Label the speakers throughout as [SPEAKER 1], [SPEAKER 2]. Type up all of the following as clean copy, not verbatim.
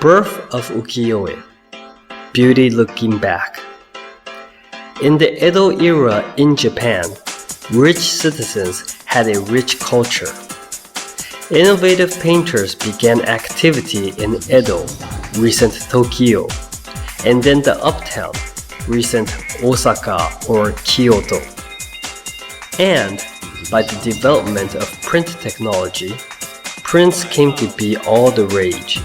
[SPEAKER 1] Birth of Ukiyo-e, Beauty Looking Back. In the Edo era in Japan, rich citizens had a rich culture. Innovative painters began activity in Edo, recent Tokyo, and then the uptown, recent Osaka or Kyoto. And by the development of print technology, prints came to be all the rage.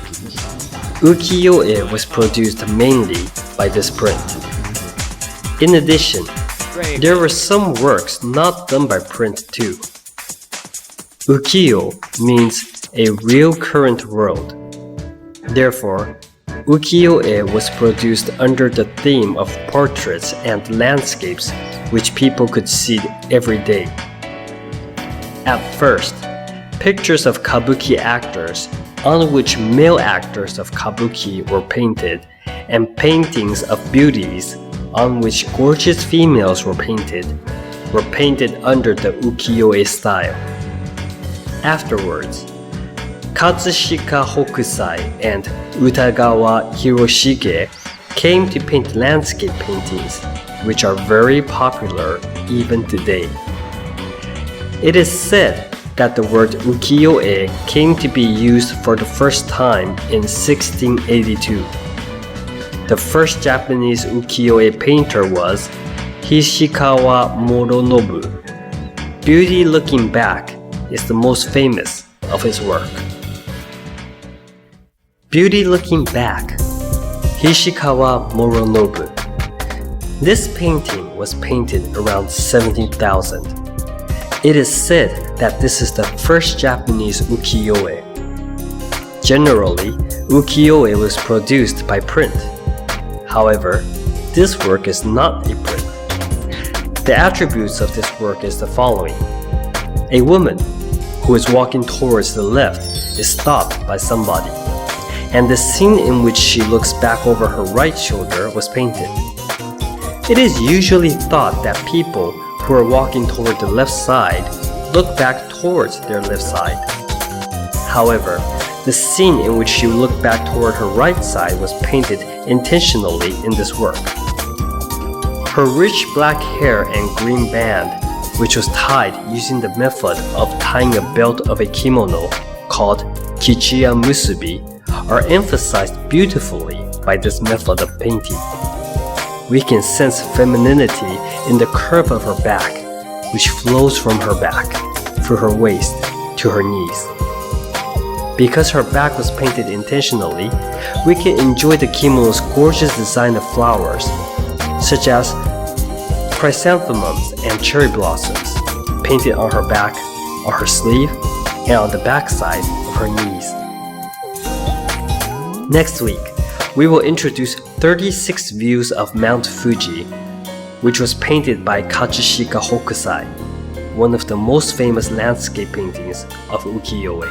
[SPEAKER 1] Ukiyo-e was produced mainly by this print. In addition, there were some works not done by print too. Ukiyo means a real current world. Therefore, Ukiyo-e was produced under the theme of portraits and landscapes which people could see every day. At first, pictures of kabuki actors on which male actors of kabuki were painted and paintings of beauties on which gorgeous females were painted under the Ukiyo-e style. Afterwards, Katsushika Hokusai and Utagawa Hiroshige came to paint landscape paintings, which are very popular even today. It is said that the word ukiyo-e came to be used for the first time in 1682. The first Japanese ukiyo-e painter was Hishikawa Moronobu. Beauty Looking Back is the most famous of his work. Beauty Looking Back, Hishikawa Moronobu. This painting was painted around 17,000. It is said that this is the first Japanese ukiyo-e. Generally, ukiyo-e was produced by print. However, this work is not a print. The attributes of this work is the following. A woman who is walking towards the left is stopped by somebody, and the scene in which she looks back over her right shoulder was painted. It is usually thought that people who are walking toward the left side look back towards their left side. However, the scene in which she looked back toward her right side was painted intentionally in this work. Her rich black hair and green band, which was tied using the method of tying a belt of a kimono called kichiya musubi, are emphasized beautifully by this method of painting. We can sense femininity in the curve of her back, which flows from her back, through her waist, to her knees. Because her back was painted intentionally, we can enjoy the kimono's gorgeous design of flowers, such as chrysanthemums and cherry blossoms, painted on her back, on her sleeve, and on the backside of her knees. Next week, we will introduce 36 views of Mount Fuji, which was painted by Katsushika Hokusai, one of the most famous landscape paintings of ukiyo-e.